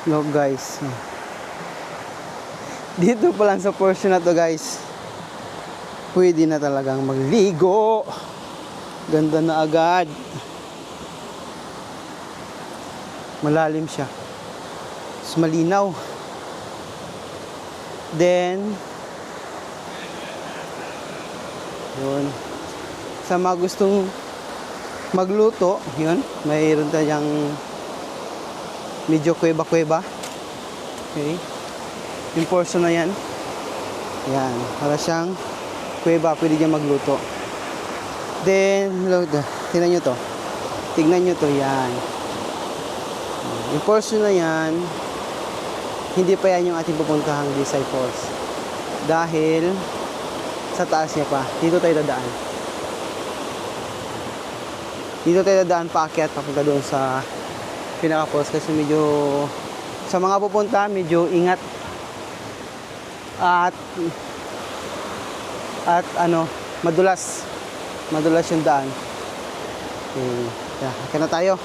Look guys. Dito pa lang sa portion na to guys, pwede na talagang magligo. Ganda na agad. Malalim siya. Mas malinaw. Then yun. Sa mga gustong magluto, yun, mayroon tayong medyo kuweba-kuweba. Okay. Yung portion na yan. Yan. Para siyang kuweba, pwede dyan magluto. Then, look, tignan nyo to. Tignan nyo to, yan. Yung portion na yan, hindi pa yan yung ating pupuntahang Desai Falls. Dahil, sa taas niya pa. Dito tayo dadaan. Dito tayo dadaan paakyat papunta doon sa pinaka-falls kasi medyo sa mga pupunta medyo ingat at ano, madulas yung daan. Okay, kaya na tayo.